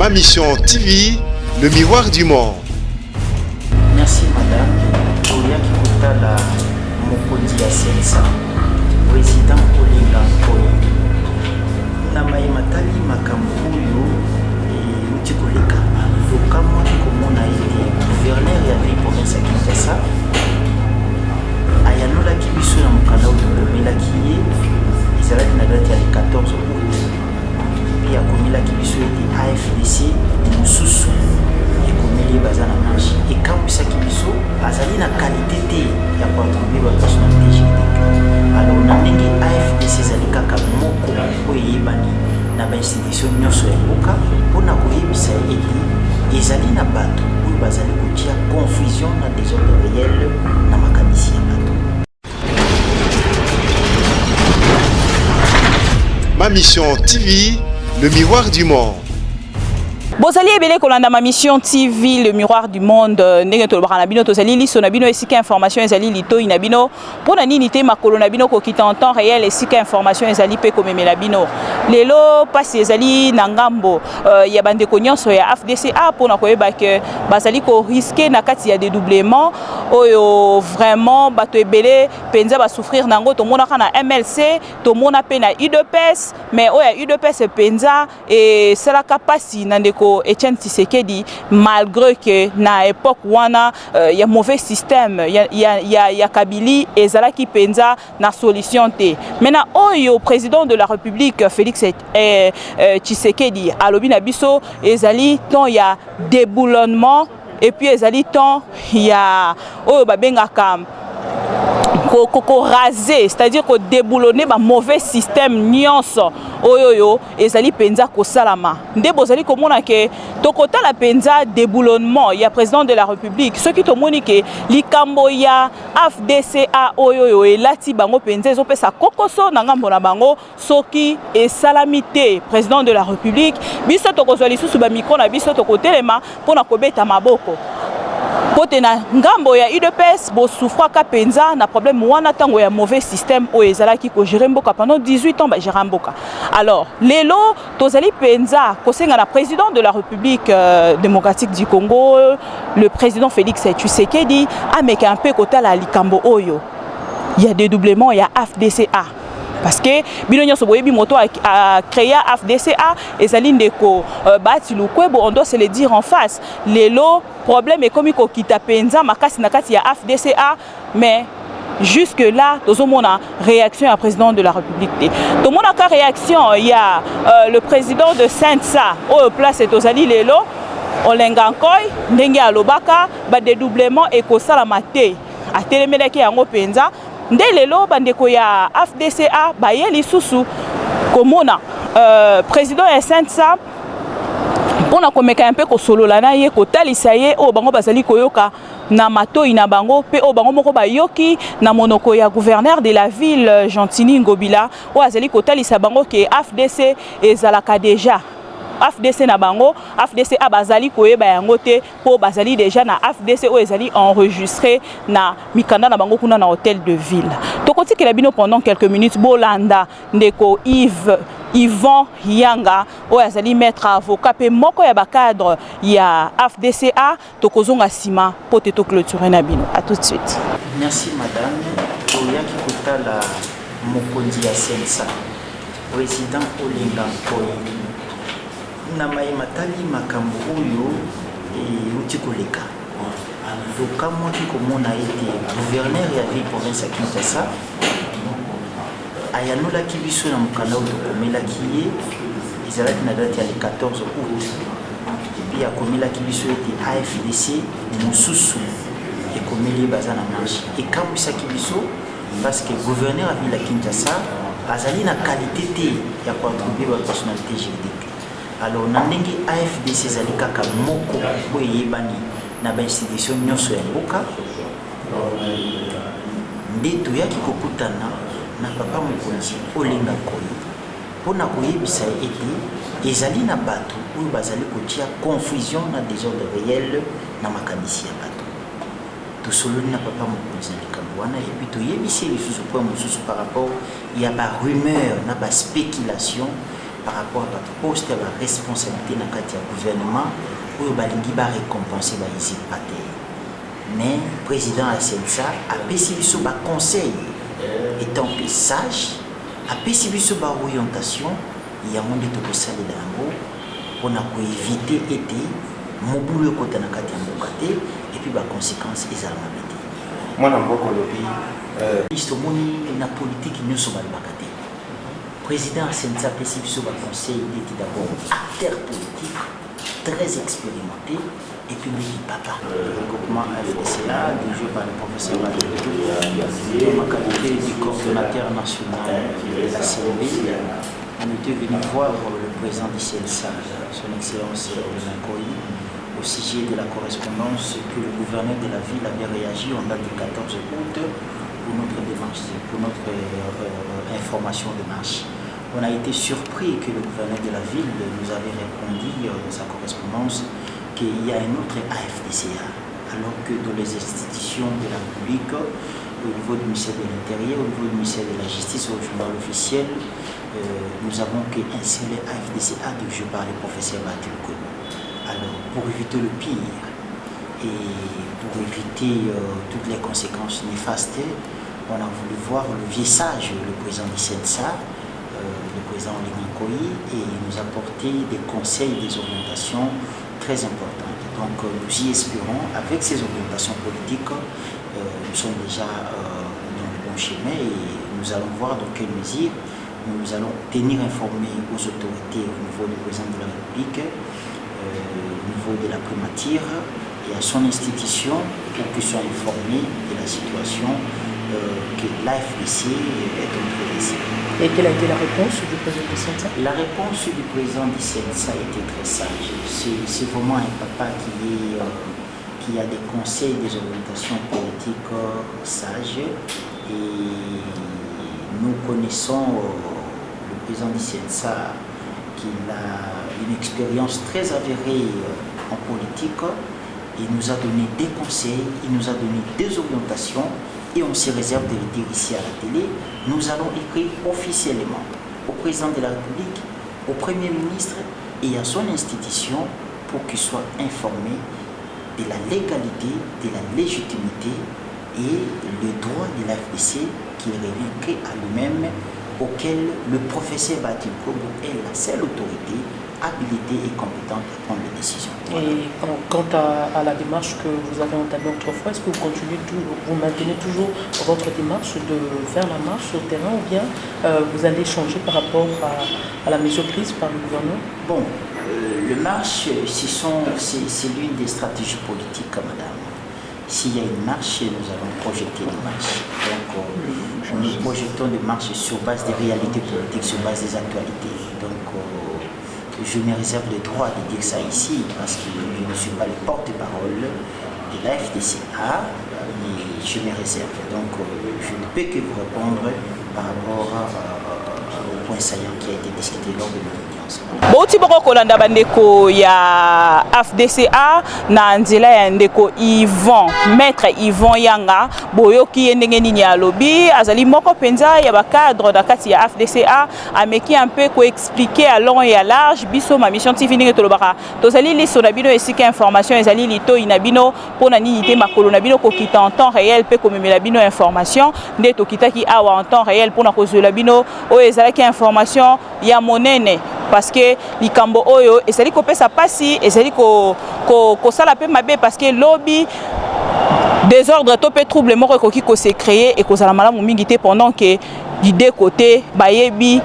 Ma Mission TV, le miroir du monde. Merci madame. Olia Kikutala Mokondi ya Sensa, président Olinga Nkoyi. Namayi matali makambo oyo utikoleka. Lokamwa komona ete gouverneur ya ville province ya Kinshasa ayanolaki biso na mokanda oyo tokomelaki ye ezalaki na date ya 14 août. Puis akomelaki biso ete AFDC mosusu ekomeli baza na marche ekambwisaki biso azali na qualité te ya koattribue bapersonnalité juridique. Alors na ndenge AFDC ezali kaka moko oyo eyebani na bainstitution nyonso ya mboka mpona koyebisa ete ezali na bato oyo bazali kotia confusion na désordre réel na makanisi ya bato. Ma Mission TV, le miroir du monde. Bozali ebele kolanda Ma Mission TV, le miroir du monde. Ndenge tolobaka na bino tozali liso na bino esika information ezali litoi na bino mpona nini te makolo na bino kokita en temps réel esika information ezali pe komemela bino. Lelo pasi ezali na ngambo ya bandeko nyonso ya AFDCA mpona koyeba ke bazali ko risquer na kati ya dédoublement oyo vraiment bato ebele penza ba souffrir nango tomonaka na MLC tomona pe na UDPS mais oya UDPS penza et salaka pasi na ndeko Etienne Tshisekedi malgré que na époque wana y a mauvais système y a Kabili et Zalaki penza na solution te. Maintenant oyo président de la République Félix Tshisekedi alobi na biso ezali ton ya déboulonnement et puis ezali ton ya oyo babengaka ko raser, c'est-à-dire ko déboulonner ba mauvais système nyonso oyoyo ezali penza ko salama nde bozali komona ke tokota la penza déboulonnement ya président de la République ce qui tomoni ke likambo ya AFDCA oyoyo elati bango penza ezopesa kokoso na ngambo na bango soki esalamité président de la République biso tokozwa lisusu ba micro na biso tokotelema pona kobeta maboko. Côté na ngambo ya UDPS bo souffra ka penza na problème wana tango ya mauvais système o ezalaki ko gérer mboka pendant 18 ans ba gérer mboka. Alors lelo tozali penza ko senga na président de la République démocratique du Congo le président Félix Tshisekedi ameka un peu kota la likambo oyo. Il y a dédoublement il y a AFDCA. Parce que Bilonyo Soboyebi Moto a créé AFDCA et Zalindeko Bati Lukwebo, on doit se le dire en face. Lelo, problème est comme il quitte Penza, Makasi Nakati ya AFDCA, mais jusque-là, tout le monde a réaction à président de la République. Tout le monde a réaction, il y a le président de Saint-Sa, au place et Tozali Lelo, Olengankoy, Ndenge Alobaka, dédoublement et Kosalamate, à Télémédeki Yango Penza. Nde lelo bandeko ya AFDCA baye lisusu komona président ya Saint-Sa pona komeka un peu ko solola na ye ko talisa ye o bango bazali koyoka na matoi na bango pe o bango moko bayoki na monoko ya gouverneur de la ville Gentini Ngobila o azali ko talisa bango ke AFDC ezalaka déjà AFDC na bango AFDC abazali koyeba yango te po bazali déjà na AFDC o ezali enregistré na mikanda na bango kuna na hôtel de ville. Tokoti kela bino pendant quelques minutes bolanda ndeko Yvon Yanga o azali maître avocat pe moko ya ba cadre ya AFDCA tokozonga sima po te to clôturer na bino. À tout de suite. Merci madame. Olia Kikutala Mokondi ya Sensa, président Olinga Nkoyi. Namayi matali makambo oyo utikoleka. Lokamwa komona ete gouverneur ya ville province ya Kinshasa ayanolaki biso na mokanda oyo tokomelaki ye ezalaki na date ya 14 août. Puis akomelaki biso ete AFDC mosusu ekomeli baza na marche ekambwisaki biso parce que gouverneur ya ville ya Kinshasa azali na qualité te ya koattribue bapersonnalité juridique. Alors na ndenge AFDC ezali kaka moko oyo eyebani na bainstitution nyonso ya mboka nde toyaki kokutana na papa mokonzi Olinga Nkoyi mpona koyebisa ete ezali na bato oyo bazali kotia confusion na désordre réel na makanisi ya bato. Tosololi na papa mokonzi na likambo wana epuis toyebisi lisusu point mosusu par rapport ya ba rumeur na ba spéculation par rapport à votre poste à la responsabilité dans le gouvernement pour récompenser les patés. Mais le président Assensa a pécivé sur le conseil étant sage, a pécivé sur l'orientation, il y a un monde de saler dans pour éviter l'été, mon boulot côté dans le et puis les conséquences ils allaient m'habiter. Moi dans beaucoup lobby la politique nous sommes le président Assensa pécivé sur le conseil il était d'abord acteur politique très expérimenté. Et puis lui dit papa. Le regroupement FDCA, dirigé par le professeur Madoudou, ma qualité du coordonnateur national de la CNB, on était venu voir le président du CNSA, son Excellence Linkoï, au sujet de la correspondance que le gouverneur de la ville avait réagi en date du 14 août pour notre démarche, pour notre information de marche. On a été surpris que le gouverneur de la ville nous avait répondu dans sa correspondance qu'il y a un autre AFDCA, alors que dans les institutions de la République, au niveau du ministère de l'Intérieur, au niveau du ministère de la Justice, au journal officiel, nous avons qu'un seul AFDCA dirigé par le professeur Batilko. Alors, pour éviter le pire et pour éviter toutes les conséquences néfastes, on a voulu voir le vieux sage, le président du CNSA, le président Linkoï, et nous apporter des conseils, des orientations très importante. Donc nous y espérons, avec ces orientations politiques, nous sommes déjà dans le bon chemin et nous allons voir dans quelle mesure nous allons tenir informés aux autorités au niveau du président de la République, au niveau de la primature et à son institution pour qu'ils soient informés de la situation que l'AFDC est en train de vivre. Et quelle a été la réponse du président du CNSA? La réponse du président du CNSA a été très sage. C'est vraiment un papa qui a des conseils, des orientations politiques sages. Et nous connaissons le président du CNSA qui a une expérience très avérée en politique. Il nous a donné des conseils, il nous a donné des orientations. Et on se réserve de le dire ici à la télé, nous allons écrire officiellement au président de la République, au Premier ministre et à son institution pour qu'il soit informé de la légalité, de la légitimité et le droit de l'AFDC qu'il revient qu'à lui-même, auquel le professeur Batilko est la seule autorité habilitée et compétente à prendre les décisions. Voilà. Et quant à la démarche que vous avez entamée autrefois, est-ce que vous continuez toujours, vous maintenez toujours votre démarche de faire la marche sur le terrain ou bien vous allez changer par rapport à la mesure prise par le gouvernement? Bon, le marche, c'est l'une des stratégies politiques, madame. S'il y a une marche, nous allons projeter une marche. Donc, nous projetons des marches sur base des réalités politiques, sur base des actualités. Donc, je me réserve le droit de dire ça ici parce que je ne suis pas le porte-parole de la FDCA et je me réserve. Donc je ne peux que vous répondre par rapport au point saillant qui a été discuté lors de l'audience. Boti boko kolanda bandeko ya FDCA na nzela ya ndeko Yvon, maître Yvon Yanga boyoki ndenge nini ya lobby azali moko penza ya ba cadre da kati ya FDCA ameki un peu ko expliquer à long et à large biso ma mission TV ndenge tolobaka tozali liso na bino esika information ezali lito inabino pona nini te makolo na bino ko kita en temps réel pe ko memela bino information nde to kitaki awa en temps réel pona ko zola bino o ezalaki information ya monene parce que likambo oyo ezali ko pesa pasi ezali ko sala pe mabe parce que lobby désordre to pe trouble moko ko ki ko se créer et ko sala malamu mingi te pendant que du deux côtés bayebani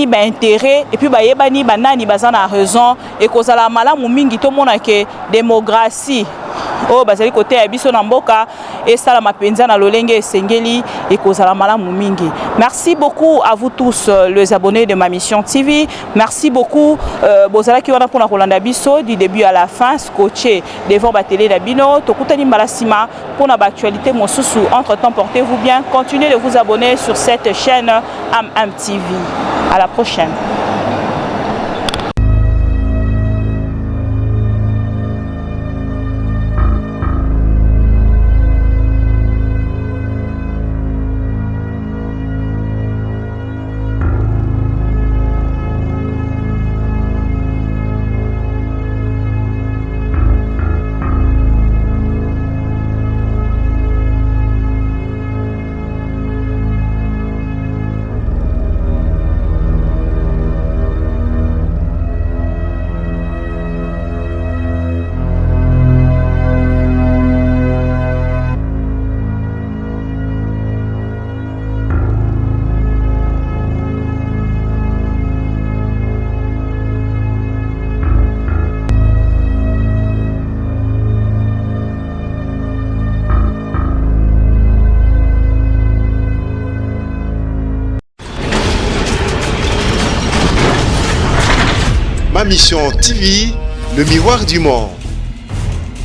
ba intérêt et puis bayebani banani bazana raison et ko sala malamu mingi to mona que démocratie oh bazali côté ya biso na mboka et sala mapenza na lolenge esengeli et kozala malamu mingi. Merci beaucoup à vous tous les abonnés de ma mission TV. Merci beaucoup bozala ki wana pona kolanda biso du début à la fin scotché devant ba télé d'abino tokutani malasima pona ba actualité mosusu. Entre-temps portez-vous bien, continuez de vous abonner sur cette chaîne AM TV. À la prochaine. Ma Mission TV, le miroir du monde.